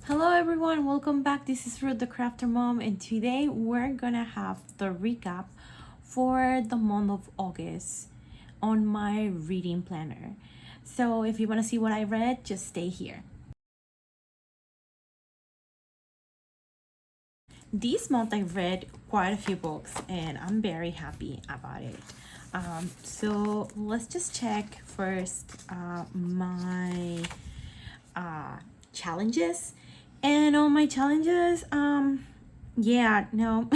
Hello everyone, welcome back. This is Ruth the Crafter Mom, and today we're gonna have the recap for the month of August on my reading planner. So if you want to see what I read, just stay here. This month I read quite a few books and I'm very happy about it. So let's just check first my challenges. And on my challenges, yeah, no,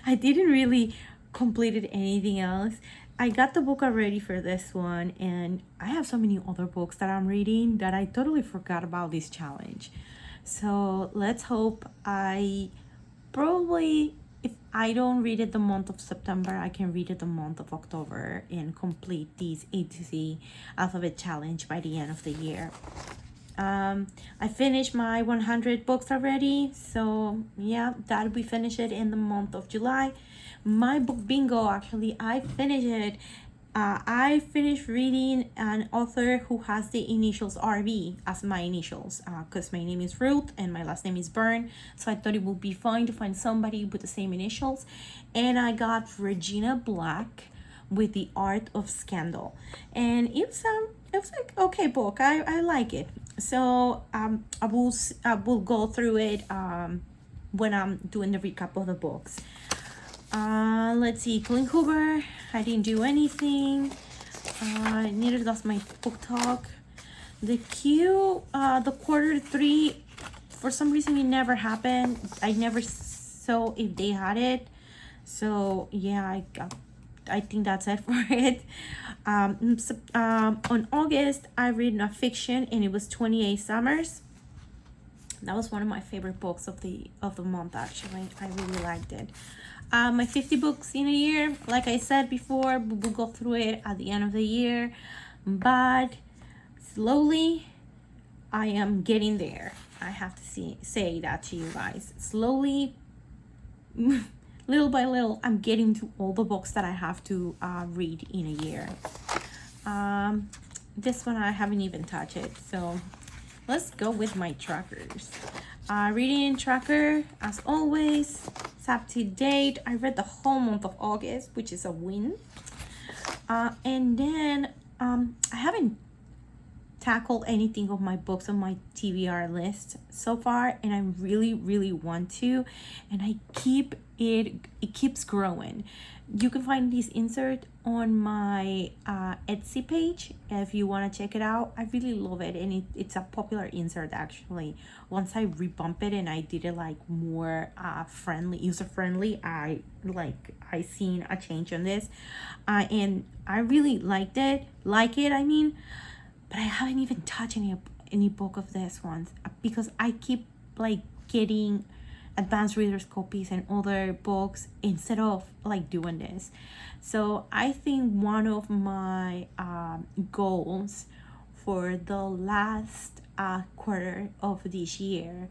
I didn't really completed anything else. I got the book already for this one, and I have so many other books that I'm reading that I totally forgot about this challenge. So let's hope I probably, if I don't read it the month of September, I can read it the month of October and complete this A to Z alphabet challenge by the end of the year. I finished my 100 books already, so yeah, that we finish it in the month of July. My book bingo, actually, I finished it. I finished reading an author who has the initials RB as my initials, because my name is Ruth and my last name is Byrne, so I thought it would be fine to find somebody with the same initials. And I got Regina Black with The Art of Scandal, and it was like okay book. I like it. So I will go through it when I'm doing the recap of the books. Let's see, Colleen Hoover, I didn't do anything. Neither does my book talk. The the quarter three, for some reason it never happened. I never saw if they had it. So yeah, I think that's it for it. On August, I read a fiction, and it was 28 Summers. That was one of my favorite books of the month. Actually, I really liked it. My 50 books in a year, like I said before, we'll go through it at the end of the year, but slowly I am getting there. I have to say that to you guys. Slowly, little by little, I'm getting to all the books that I have to read in a year. This one I haven't even touched it, so let's go with my trackers. Reading tracker, as always, it's up to date. I read the whole month of August, which is a win. And then I haven't tackled anything of my books on my TBR list so far, and I really want to, and it keeps growing. You can find this insert on my Etsy page if you want to check it out. I really love it, and it's a popular insert actually. Once I rebump it and I did it like more user friendly, I seen a change on this, and I really liked it. I mean, but I haven't even touched any book of this ones because I keep like getting advanced readers copies and other books instead of like doing this. So I think one of my goals for the last quarter of this year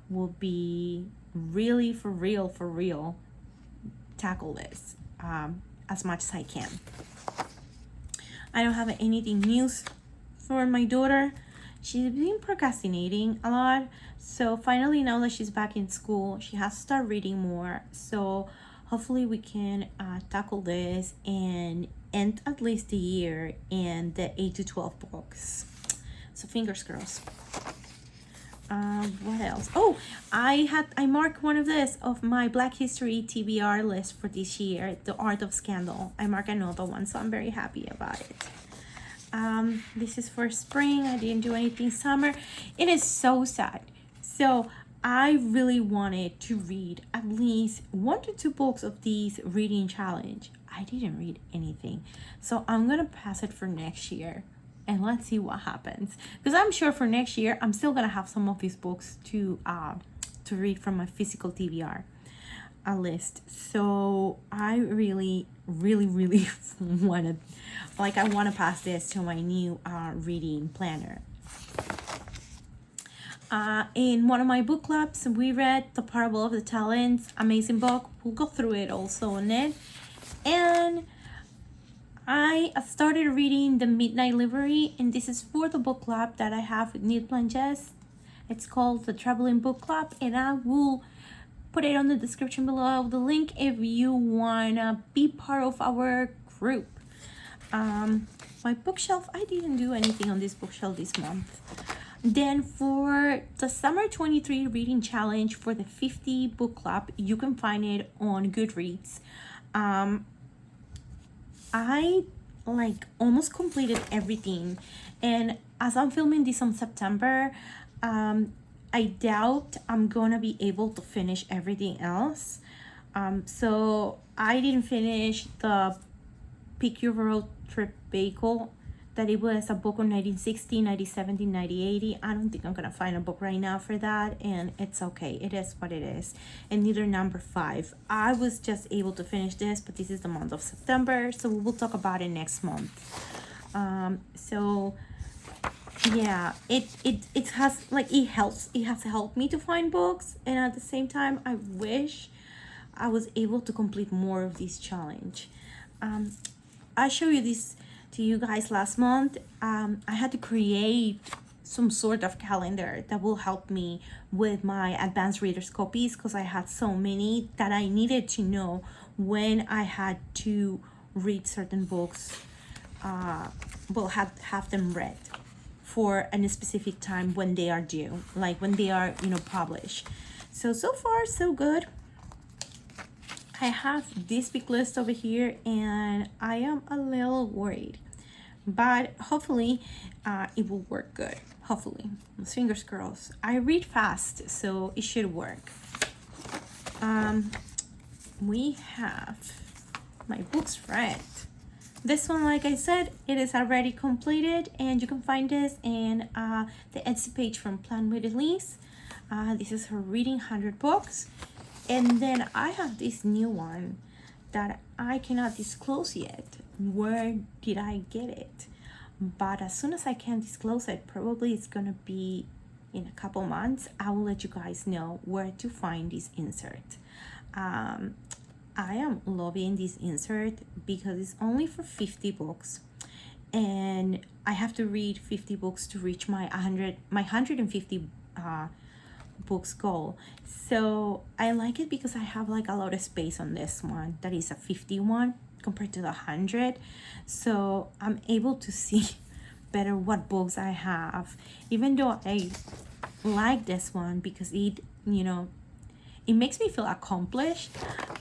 will be really for real tackle this as much as I can. I don't have anything news for my daughter. She's been procrastinating a lot, so finally now that she's back in school, she has to start reading more. So hopefully we can tackle this and end at least the year in the 8 to 12 books. So fingers crossed. What else? Oh, I marked one of this of my Black History TBR list for this year, The Art of Scandal. I marked another one, so I'm very happy about it. This is for spring. I didn't do anything summer. It is so sad. So I really wanted to read at least 1 to 2 books of these reading challenge. I didn't read anything, so I'm gonna pass it for next year, and let's see what happens, because I'm sure for next year I'm still gonna have some of these books to read from my physical TBR list. So I really wanted, I want to pass this to my new reading planner. In one of my book clubs, we read The Parable of the Talents. Amazing book. We'll go through it also on it. And I started reading The Midnight Library, and this is for the book club that I have with Neil Planches. It's called the Traveling Book Club, and I will put it on the description below the link if you wanna be part of our group. My bookshelf, I didn't do anything on this bookshelf this month. Then for the summer 23 reading challenge for the 50 book club, you can find it on Goodreads. I like almost completed everything, and as I'm filming this on September, I doubt I'm gonna be able to finish everything else. So I didn't finish the Pick Your Road Trip Vehicle, that it was a book on 1960, 1970, 1980. I don't think I'm gonna find a book right now for that, and it's okay. It is what it is. And neither number 5. I was just able to finish this, but this is the month of September, so we will talk about it next month. So yeah, it has like it has helped me to find books, and at the same time I wish I was able to complete more of this challenge. I showed you this to you guys last month. I had to create some sort of calendar that will help me with my advanced readers copies, because I had so many that I needed to know when I had to read certain books, have them read for a specific time when they are due, like when they are published. So far so good. I have this big list over here, and I am a little worried, but hopefully it will work good. Hopefully, fingers crossed. I read fast, so it should work. We have my books read. This one, like I said, it is already completed, and you can find this in the Etsy page from Planit. This is her reading 100 books. And then I have this new one that I cannot disclose yet. Where did I get it? But as soon as I can disclose it, probably it's gonna be in a couple months, I will let you guys know where to find this insert. I am loving this insert because it's only for 50 books, and I have to read 50 books to reach my 150 books goal. So I like it because I have like a lot of space on this one that is a 51 compared to the 100, so I'm able to see better what books I have, even though I like this one because it makes me feel accomplished.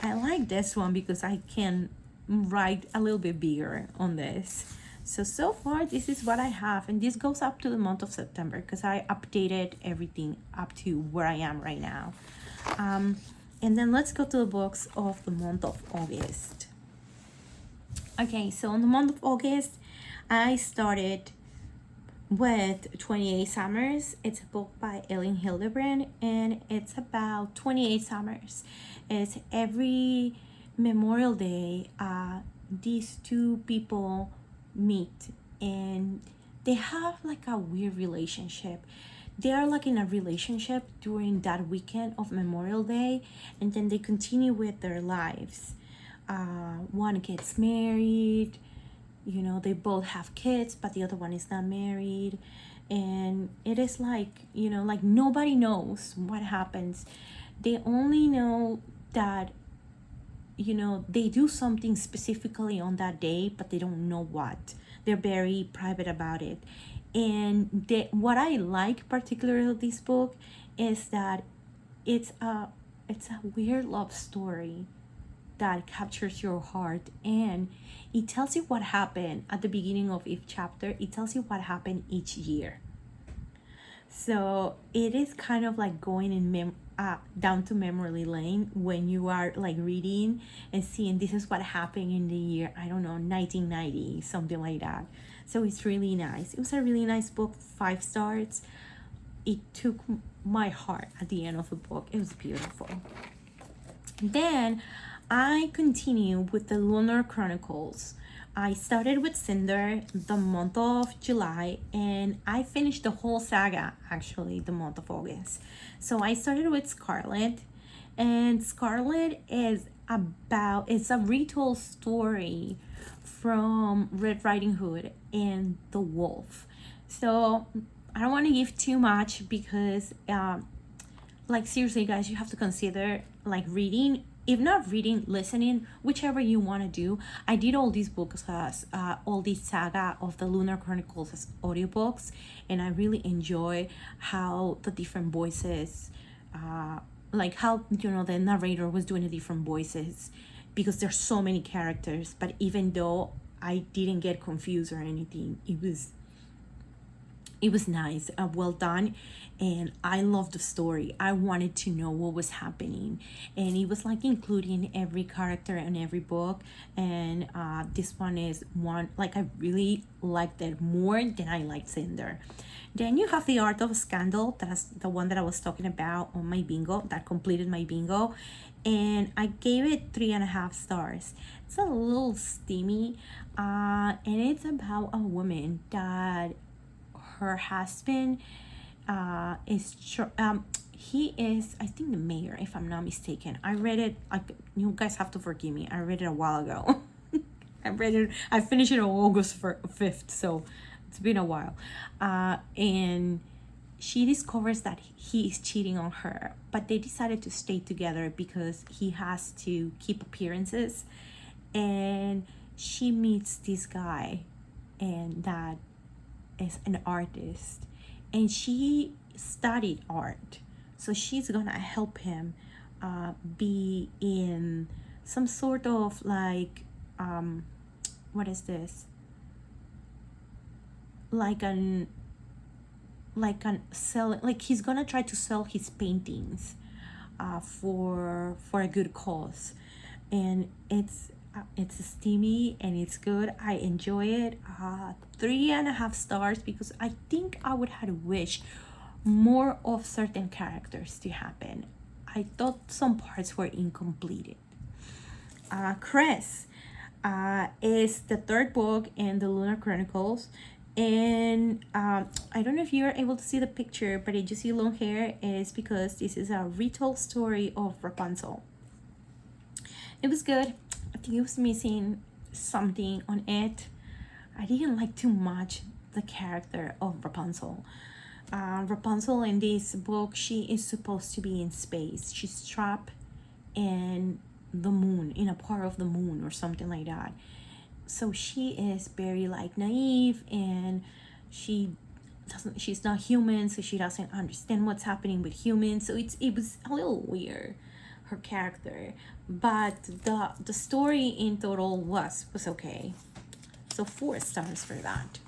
I like this one because I can write a little bit bigger on this. So far this is what I have, and this goes up to the month of September because I updated everything up to where I am right now. And then let's go to the books of the month of August. Okay, so in the month of August, I started with 28 Summers. It's a book by Ellen Hildebrand, and it's about 28 summers. It's every Memorial Day, these two people meet, and they have like a weird relationship. They are like in a relationship during that weekend of Memorial Day, and then they continue with their lives. One gets married, they both have kids, but the other one is not married, and it is like like nobody knows what happens. They only know that they do something specifically on that day, but they don't know what. They're very private about it. And what I like particularly of this book is that it's a weird love story that captures your heart, and it tells you what happened at the beginning of each chapter. It tells you what happened each year. So it is kind of like going in down to memory lane when you are like reading and seeing this is what happened in the year, I don't know, 1990, something like that. So it's really nice. It was a really nice book, 5 stars. It took my heart at the end of the book. It was beautiful. Then I continue with the Lunar Chronicles. I started with Cinder the month of July, and I finished the whole saga actually the month of August. So I started with Scarlet, and Scarlet is it's a retold story from Red Riding Hood and the Wolf. So I don't want to give too much because like seriously guys, you have to consider like reading, if not reading, listening, whichever you want to do. I did all these books as all this saga of the Lunar Chronicles as audiobooks, and I really enjoy how the different voices like how the narrator was doing the different voices, because there's so many characters, but even though I didn't get confused or anything, it was nice, well done, and I loved the story. I wanted to know what was happening, and it was like including every character in every book. And this one is one like I really liked it more than I liked Cinder. Then you have The Art of Scandal. That's the one that I was talking about on my bingo, that completed my bingo, and I gave it 3.5 stars. It's a little steamy, and it's about a woman that her husband he is, I think, the mayor, if I'm not mistaken. I read it, you guys have to forgive me, I read it a while ago. I finished it on August 5th, so it's been a while. And she discovers that he is cheating on her, but they decided to stay together because he has to keep appearances. And she meets this guy, and that is an artist, and she studied art, so she's gonna help him be in some sort of like what is this, like sell, like he's gonna try to sell his paintings for a good cause. And it's steamy and it's good. I enjoy it. 3.5 stars, because I think I would have wished more of certain characters to happen. I thought some parts were incomplete. Cress is the third book in the Lunar Chronicles, and I don't know if you're able to see the picture, but if you see long hair, it's because this is a retold story of Rapunzel. It was good. I think it was missing something on it. I didn't like too much the character of Rapunzel. Rapunzel in this book, she is supposed to be in space. She's trapped in the moon, in a part of the moon or something like that. So she is very like naive, and she's not human, so she doesn't understand what's happening with humans. So it was a little weird, her character, but the story in total was okay. So 4 stars for that.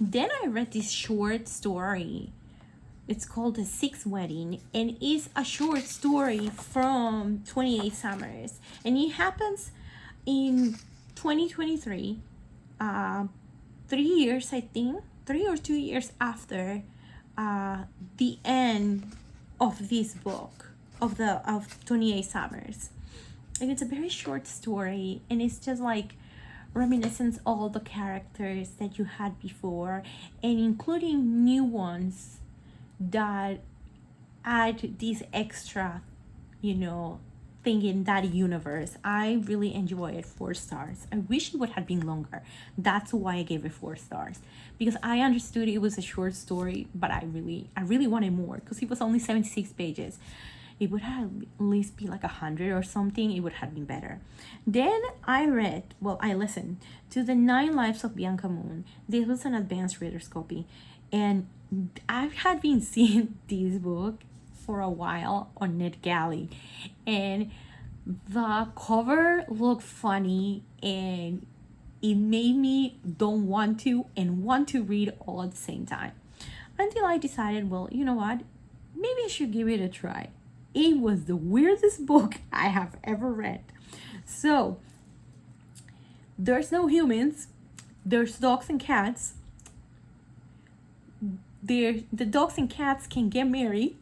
Then I read this short story. It's called The Sixth Wedding, and it's a short story from 28 Summers, and it happens in 2023, 3 years, I think, 3 or 2 years after the end of this book of 28 Summers. And it's a very short story, and it's just like reminiscence all the characters that you had before, and including new ones that add this extra, thing in that universe. I really enjoy it. 4 stars. I wish it would have been longer. That's why I gave it 4 stars, because I understood it was a short story, but I really wanted more, because it was only 76 pages. It would have at least be like 100 or something. It would have been better. Then I listened to The 9 Lives of Bianca Moon. This was an advanced reader's copy, and I had been seeing this book for a while on NetGalley, and the cover looked funny, and it made me don't want to and want to read all at the same time, until I decided, well, you know what, maybe I should give it a try. It was the weirdest book I have ever read. So there's no humans, there's dogs and cats. The dogs and cats can get married.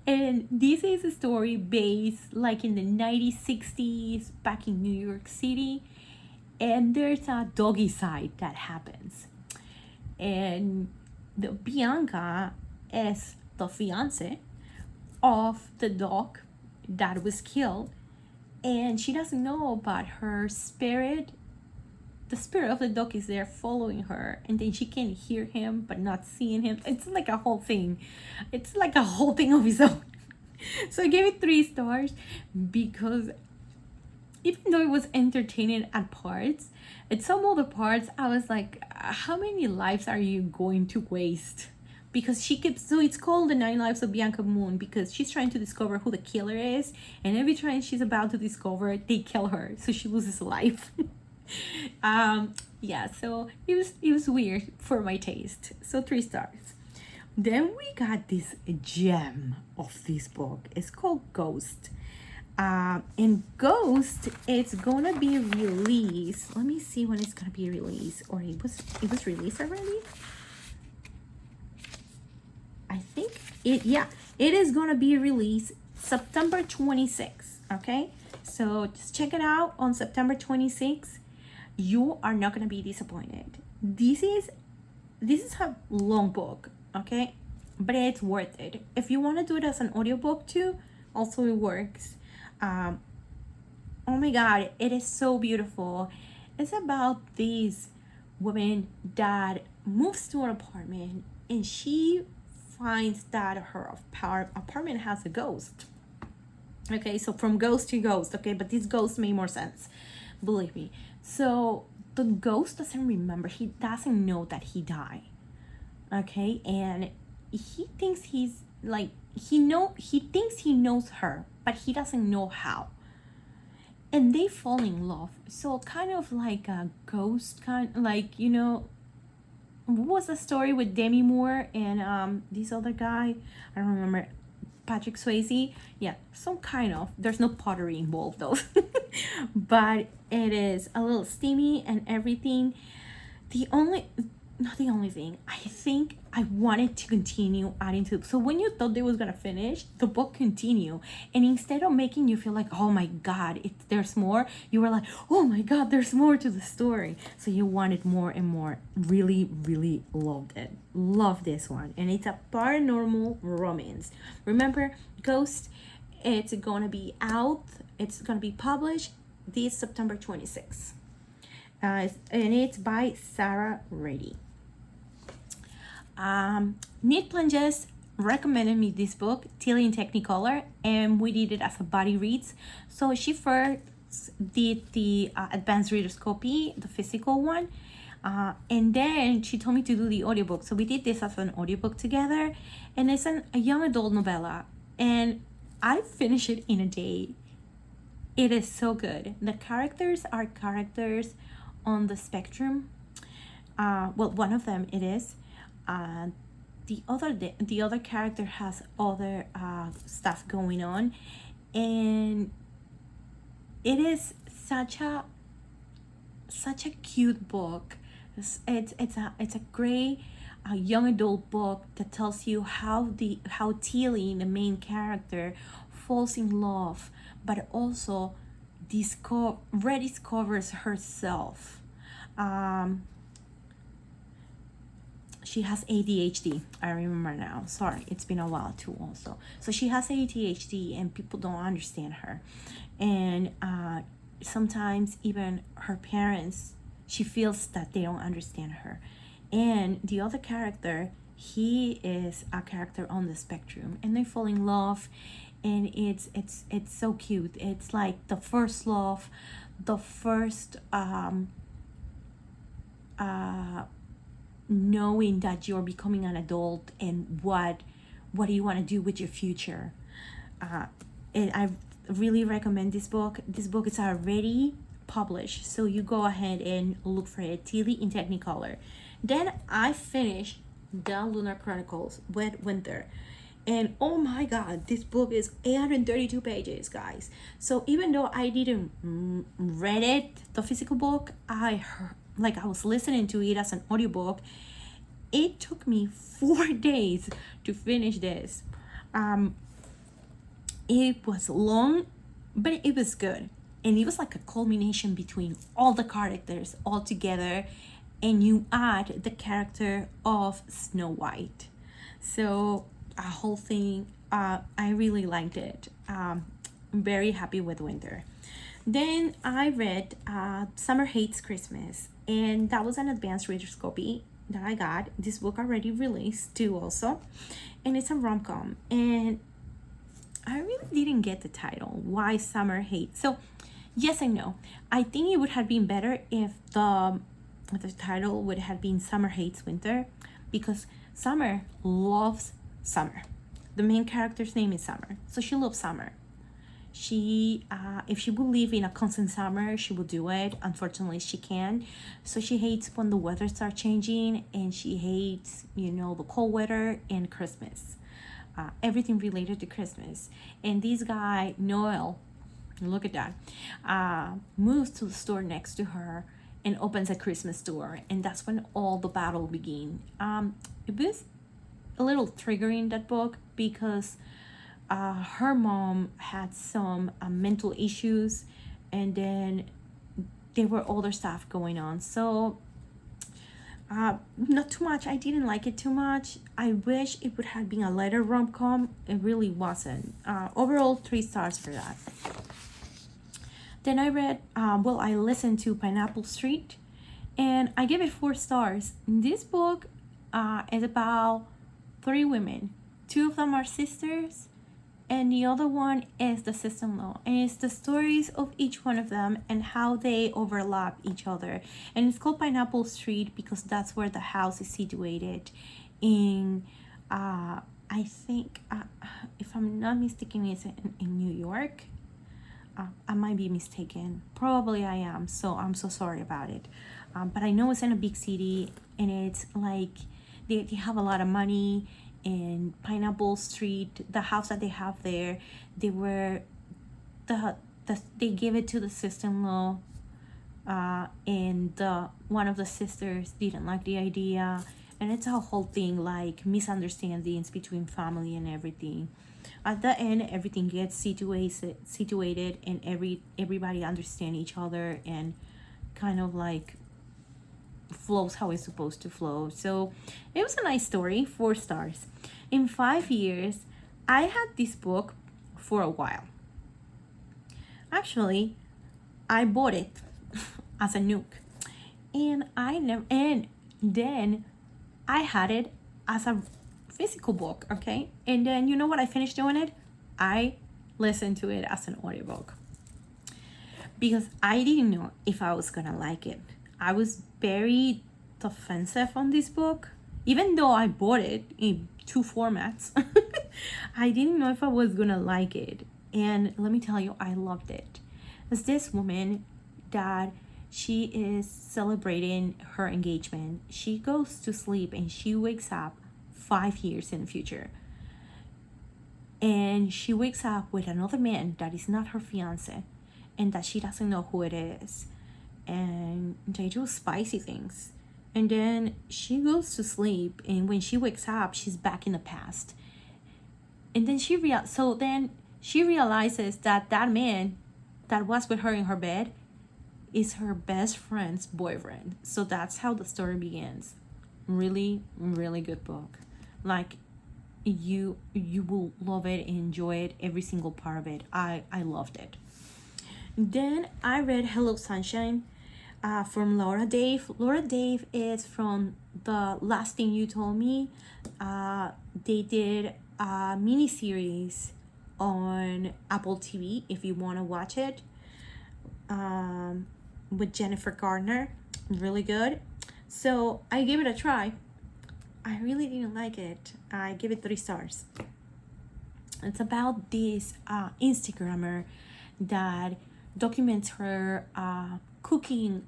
And this is a story based like in the 1960s back in New York City, and there's a doggy side that happens, and the Bianca is the fiance of the dog that was killed, and she doesn't know, but her spirit the spirit of the dog is there following her, and then she can hear him but not seeing him. It's like a whole thing. It's like a whole thing of its own. So I gave it 3 stars because even though it was entertaining at parts, at some other parts I was like, how many lives are you going to waste? Because she keeps, so it's called The 9 Lives of Bianca Moon, because she's trying to discover who the killer is, and every time she's about to discover, they kill her, so she loses a life. Yeah, so it was weird for my taste. So 3 stars. Then we got this gem of this book. It's called Ghost. And Ghost, it's gonna be released. Let me see when it's gonna be released. Or it was released already. I think it is gonna be released September 26th. Okay, so just check it out on September 26th. You are not gonna be disappointed. This is a long book, okay, but it's worth it. If you want to do it as an audiobook too, also it works. Oh my god, it is so beautiful. It's about this woman that moves to an apartment, and she finds that her apartment has a ghost. Okay, so from ghost to ghost, okay, but this ghost made more sense, believe me. So the ghost doesn't remember, he doesn't know that he died, okay, and he thinks he's like, he thinks he knows her, but he doesn't know how, and they fall in love. So kind of like a ghost, kind like, you know, what was the story with Demi Moore and this other guy, I don't remember, Patrick Swayze? Yeah, some kind of, there's no pottery involved though. But it is a little steamy and everything. Not the only thing, I think I wanted to continue adding to, so when you thought they was gonna finish, the book continue, and instead of making you feel like, oh my god, there's more, you were like, oh my god, there's more to the story, so you wanted more and more. Really, really loved it. Love this one. And it's a paranormal romance. Remember, Ghost, it's gonna be out, it's gonna be published this September 26th, and it's by Sarah Reddy. Nit Planges recommended me this book, Tilly in Technicolor, and we did it as a body reads. So she first did the advanced reader's copy, the physical one, and then she told me to do the audiobook. So we did this as an audiobook together, and it's a young adult novella, and I finished it in a day. It is so good. The characters are characters on the spectrum. Well, one of them it is. The other character has other stuff going on, and it is such a cute book. It's a great young adult book that tells you how Tilly, the main character, falls in love, but also rediscovers herself. She has ADHD. I remember now. Sorry, it's been a while too also. So she has ADHD and people don't understand her. And sometimes even her parents, she feels that they don't understand her. And the other character, he is a character on the spectrum, and they fall in love, and it's so cute. It's like the first love, the first knowing that you're becoming an adult and what do you want to do with your future. And I really recommend this book. This book is already published, so you go ahead and look for it, Tilly in Technicolor. Then I finished The Lunar Chronicles, Wet Winter, and oh my god, this book is 832 pages, guys. So even though I didn't read it, the physical book, I was listening to it as an audiobook. It took me 4 days to finish this. It was long, but it was good. And it was like a culmination between all the characters all together, and you add the character of Snow White. So a whole thing, I really liked it. I'm very happy with Winter. Then I read Summer Hates Christmas. and that was an advanced reader's copy that I got. This book already released too also, and it's a rom-com, and I really didn't get the title, Why Summer Hates. So yes and no. I think it would have been better if the title would have been Summer Hates Winter, because Summer loves summer. The main character's name is Summer, so she loves summer. She if she would live in a constant summer, she would do it. Unfortunately, she can't. So she hates when the weather starts changing, and she hates, the cold weather and Christmas, everything related to Christmas. And this guy Noel, look at that, moves to the store next to her and opens a Christmas store, and that's when all the battle begins. It was a little triggering, that book, because her mom had some mental issues, and then there were other stuff going on. So not too much. I didn't like it too much. I wish it would have been a lighter rom-com. It really wasn't. Overall, 3 stars for that. Then I read, I listened to Pineapple Street, and I gave it 4 stars. This book is about 3 women. 2 of them are sisters, and the other one is the sister-in-law. And it's the stories of each one of them and how they overlap each other. And it's called Pineapple Street because that's where the house is situated in, I think, if I'm not mistaken, it's in New York. I might be mistaken. Probably I am, so I'm so sorry about it. But I know it's in a big city, and it's like they have a lot of money. In Pineapple Street, the house that they have there, they gave it to the sister-in-law, and one of the sisters didn't like the idea, and it's a whole thing, like misunderstandings between family and everything. At the end, everything gets situated, and everybody understand each other, and kind of like flows how it's supposed to flow. So it was a nice story. 4 stars. In 5 years, I had this book for a while. Actually, I bought it as a nuke, and then I had it as a physical book. Okay, and then you know what I finished doing it? I listened to it as an audiobook because I didn't know if I was gonna like it. I was very defensive on this book, even though I bought it in 2 formats. I didn't know if I was gonna like it, and let me tell you, I loved it. It's this woman that she is celebrating her engagement. She goes to sleep and she wakes up 5 years in the future, and she wakes up with another man that is not her fiance, and that she doesn't know who it is, and they do spicy things. And then she goes to sleep, and when she wakes up, she's back in the past. And then she realizes that man that was with her in her bed is her best friend's boyfriend. So that's how the story begins. Really, really good book. Like, you will love it and enjoy it, every single part of it. I loved it. Then I read Hello Sunshine, from Laura Dave. Laura Dave is from The Last Thing You Told Me. They did a mini-series on Apple TV, if you want to watch it, with Jennifer Garner. Really good. So I gave it a try. I really didn't like it. I gave it 3 stars. It's about this Instagrammer that documents her cooking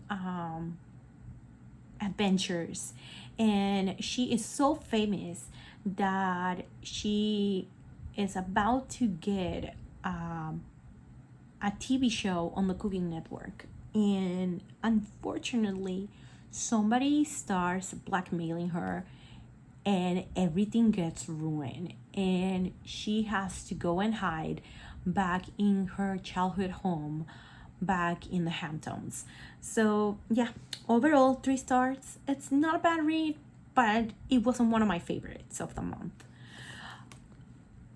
adventures, and she is so famous that she is about to get a TV show on the Cooking Network, and unfortunately somebody starts blackmailing her, and everything gets ruined, and she has to go and hide back in her childhood home back in the Hamptons. So yeah, overall 3 stars. It's not a bad read, but it wasn't one of my favorites of the month.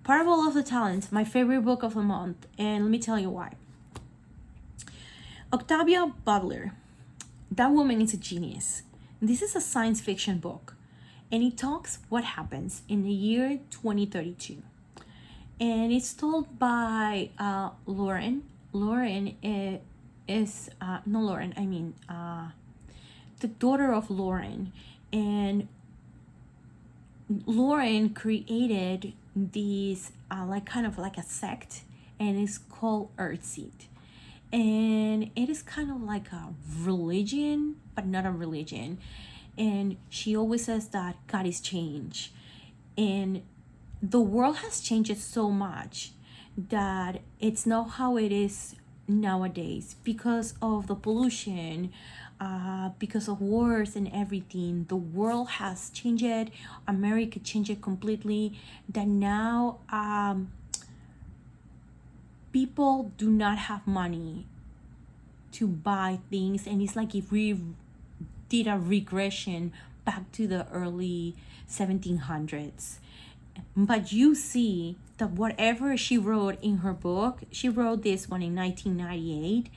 Parable of the Talents, my favorite book of the month, and let me tell you why. Octavia Butler. that woman is a genius. This is a science fiction book, and it talks what happens in the year 2032. And it's told by Lauren. Lauren is no Lauren. I mean the daughter of Lauren, and Lauren created these like kind of like a sect, and it's called Earthseed, and it is kind of like a religion, but not a religion. And she always says that God is change, and the world has changed so much that it's not how it is nowadays because of the pollution, because of wars and everything. The world has changed. America changed completely. That now people do not have money to buy things, and it's like if we did a regression back to the early 1700s. But you see that whatever she wrote in her book, she wrote this one in 1998.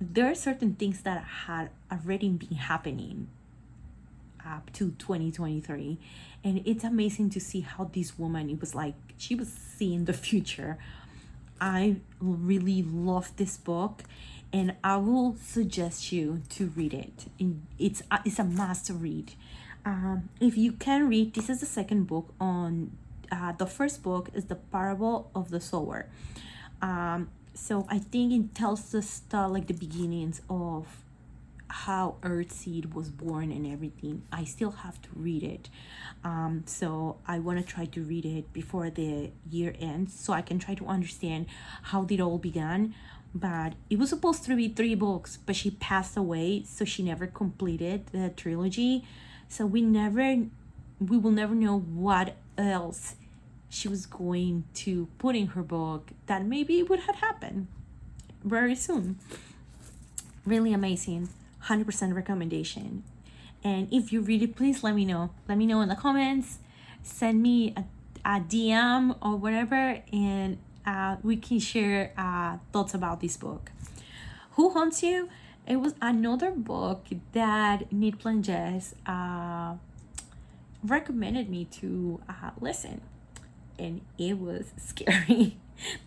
There are certain things that had already been happening up to 2023, and it's amazing to see how this woman, it was like she was seeing the future. I really love this book, and I will suggest you to read it. It's a must read. If you can read, this is the second book on the first book is the Parable of the Sower. So I think it tells the like the beginnings of how Earthseed was born and everything. I still have to read it. So I want to try to read it before the year ends so I can try to understand how it all began. But it was supposed to be 3 books, but she passed away, so she never completed the trilogy. So we will never know what else she was going to put in her book that maybe would have happened very soon. Really amazing. 100% recommendation. And if you read it, please let me know. Let me know in the comments. Send me a DM or whatever, and we can share thoughts about this book. Who Haunts You? It was another book that Nid Planges recommended me to listen, and it was scary.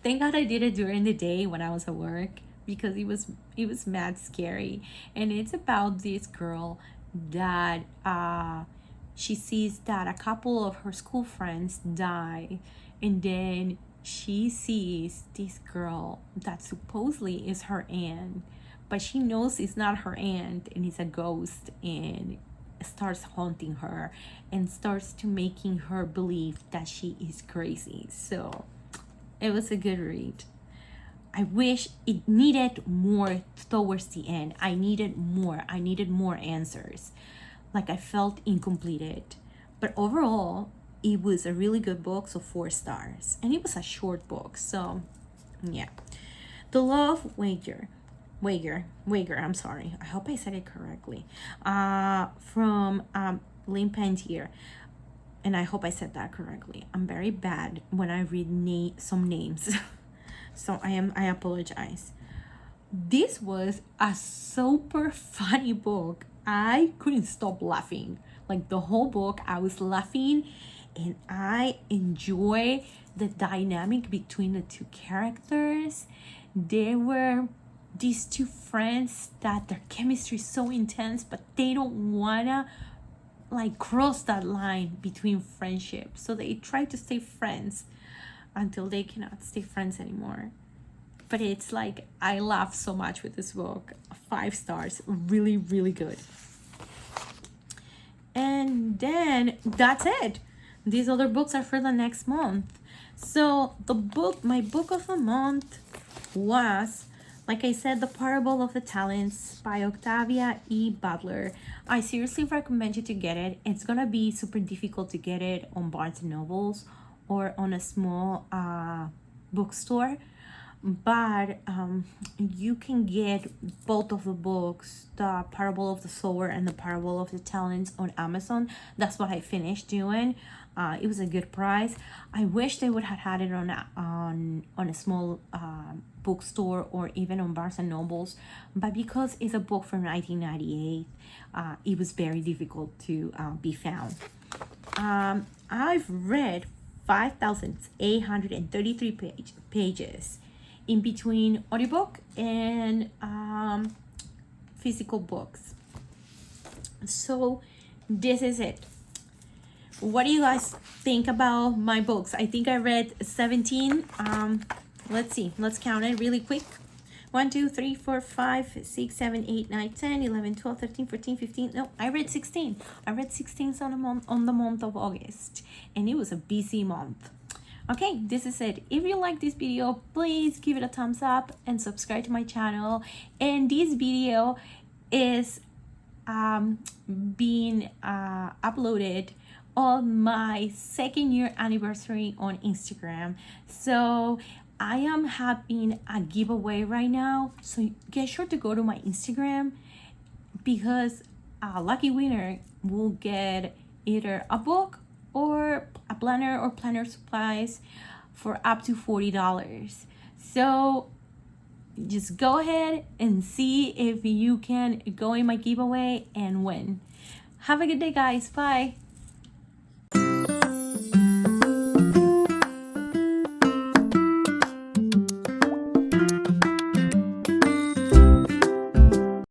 Thank God I did it during the day when I was at work, because it was mad scary. And it's about this girl that she sees that a couple of her school friends die, and then she sees this girl that supposedly is her aunt, but she knows it's not her aunt and it's a ghost, and starts haunting her and starts to making her believe that she is crazy. So it was a good read. I wish it needed more towards the end. I needed more answers. Like I felt incompleted. But overall, it was a really good book, so 4 stars. And it was a short book, so yeah. The Love Wager, I'm sorry. I hope I said it correctly. From Lynn Pantier. And I hope I said that correctly. I'm very bad when I read some names. So I apologize. This was a super funny book. I couldn't stop laughing. Like the whole book, I was laughing, and I enjoy the dynamic between the 2 characters. There were these 2 friends that their chemistry is so intense, but they don't wanna like cross that line between friendship. So they try to stay friends until they cannot stay friends anymore. But it's like, I laughed so much with this book. 5 stars. Really, really good. And then that's it. These other books are for the next month. So my book of the month was, like I said, The Parable of the Talents by Octavia E. Butler. I seriously recommend you to get it. It's gonna be super difficult to get it on Barnes & Nobles or on a small bookstore. but you can get both of the books, the Parable of the Sower and the Parable of the Talents, on Amazon. That's what I finished doing. It was a good price. I wish they would have had it on a small bookstore or even on Barnes and Nobles, but because it's a book from 1998, it was very difficult to be found. I've read 5,833 pages in between audiobook and physical books. So this is it. What do you guys think about my books? I think I read 17. Let's see. Let's count it really quick. 1, 2, 3, 4, 5, 6, 7, 8, 9, 10, 11, 12, 13, 14, 15. No, I read 16. I read 16 on the month of August. And it was a busy month. Okay, this is it. If you like this video, please give it a thumbs up and subscribe to my channel. And this video is being uploaded on my 2nd year anniversary on Instagram. So I am having a giveaway right now. So get sure to go to my Instagram, because a lucky winner will get either a book or a planner or planner supplies for up to $40. So just go ahead and see if you can go in my giveaway and win. Have a good day, guys. Bye.